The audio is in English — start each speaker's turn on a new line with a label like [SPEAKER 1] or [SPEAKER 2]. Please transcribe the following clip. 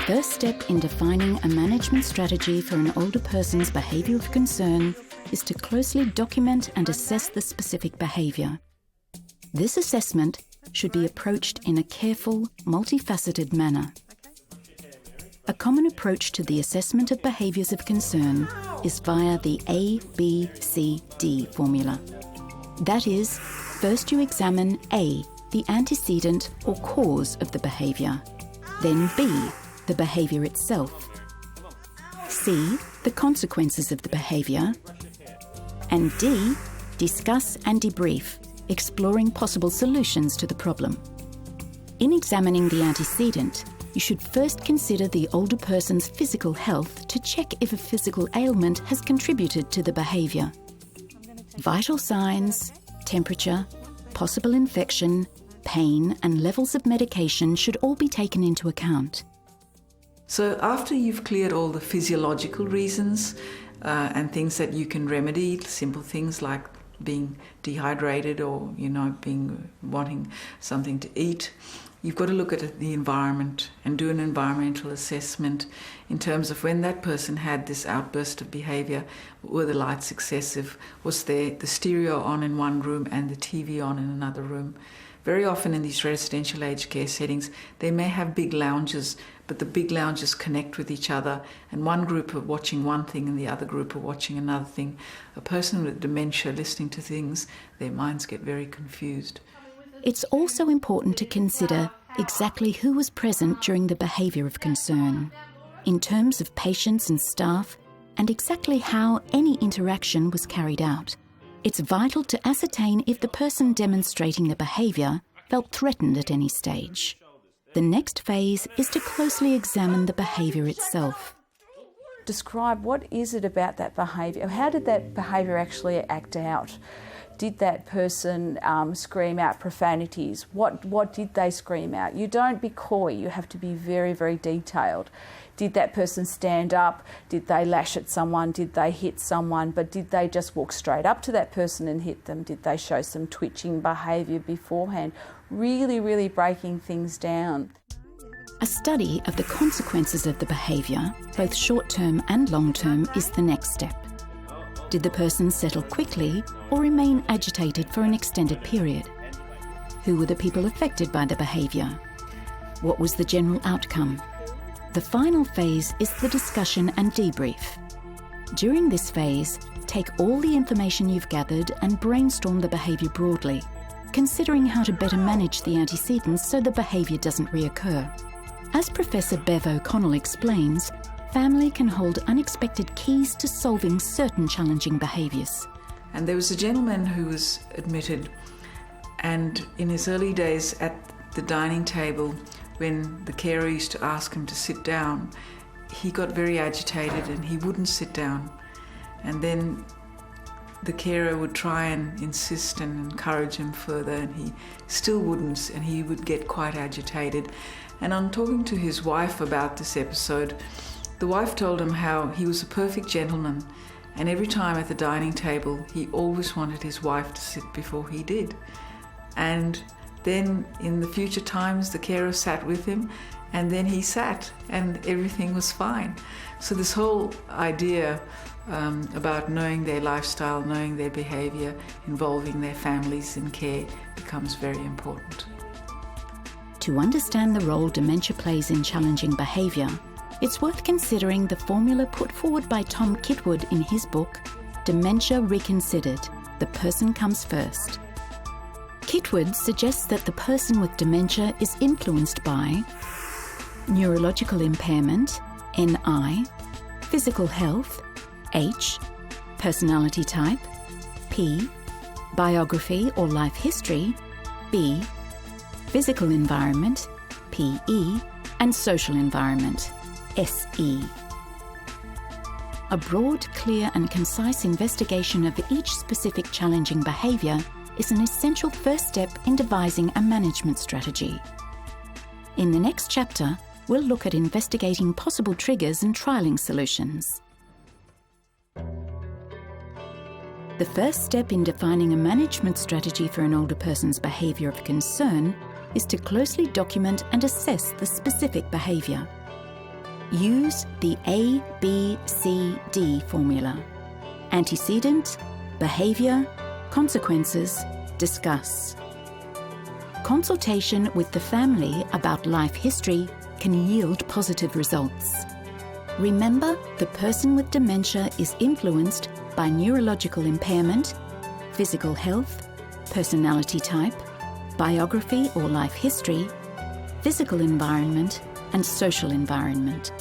[SPEAKER 1] first step in defining a management strategy for an older person's behaviour of concern is to closely document and assess the specific behaviour. This assessment should be approached in a careful, multifaceted manner. A common approach to the assessment of behaviours of concern is via the A-B-C-D formula. That is, first you examine A, the antecedent or cause of the behaviour, then B, the behaviour itself, C, the consequences of the behaviour, and D, discuss and debrief, exploring possible solutions to the problem. In examining the antecedent, you should first consider the older person's physical health to check if a physical ailment has contributed to the behaviour. Vital signs, temperature, possible infection, pain, and levels of medication should all be taken into account.
[SPEAKER 2] So after you've cleared all the physiological reasons and things that you can remedy, simple things like being dehydrated or, wanting something to eat, you've got to look at the environment and do an environmental assessment in terms of when that person had this outburst of behaviour. Were the lights excessive? Was there the stereo on in one room and the TV on in another room? Very often in these residential aged care settings, they may have big lounges, but the big lounges connect with each other, and one group are watching one thing and the other group are watching another thing. A person with dementia listening to things, their minds get very confused.
[SPEAKER 1] It's also important to consider exactly who was present during the behaviour of concern, in terms of patients and staff, and exactly how any interaction was carried out. It's vital to ascertain if the person demonstrating the behaviour felt threatened at any stage. The next phase is to closely examine the behaviour itself.
[SPEAKER 3] Describe what is it about that behaviour? How did that behaviour actually act out? Did that person scream out profanities? What did they scream out? You don't be coy, you have to be very, very detailed. Did that person stand up? Did they lash at someone? Did they hit someone? But did they just walk straight up to that person and hit them? Did they show some twitching behaviour beforehand? Really, really breaking things down.
[SPEAKER 1] A study of the consequences of the behaviour, both short-term and long-term, is the next step. Did the person settle quickly or remain agitated for an extended period? Who were the people affected by the behaviour? What was the general outcome? The final phase is the discussion and debrief. During this phase, take all the information you've gathered and brainstorm the behaviour broadly, considering how to better manage the antecedents so the behaviour doesn't reoccur. As Professor Bev O'Connell explains, family can hold unexpected keys to solving certain challenging behaviours.
[SPEAKER 2] And there was a gentleman who was admitted, and in his early days at the dining table, when the carer used to ask him to sit down, he got very agitated and he wouldn't sit down. And then the carer would try and insist and encourage him further, and he still wouldn't, and he would get quite agitated. And on talking to his wife about this episode, the wife told him how he was a perfect gentleman, and every time at the dining table, he always wanted his wife to sit before he did. And then in the future times, the carer sat with him, and then he sat, and everything was fine. So this whole idea about knowing their lifestyle, knowing their behaviour, involving their families in care becomes very important.
[SPEAKER 1] To understand the role dementia plays in challenging behaviour, it's worth considering the formula put forward by Tom Kitwood in his book, Dementia Reconsidered, The Person Comes First. Kitwood suggests that the person with dementia is influenced by neurological impairment, NI, physical health, H, personality type, P, biography or life history, B, physical environment, PE, and social environment, SE. A broad, clear and concise investigation of each specific challenging behaviour is an essential first step in devising a management strategy. In the next chapter, we'll look at investigating possible triggers and trialling solutions. The first step in defining a management strategy for an older person's behaviour of concern is to closely document and assess the specific behaviour. use the ABCD formula. Antecedent, behaviour, consequences, discuss. Consultation with the family about life history can yield positive results. Remember, the person with dementia is influenced by neurological impairment, physical health, personality type, biography or life history, physical environment, and social environment.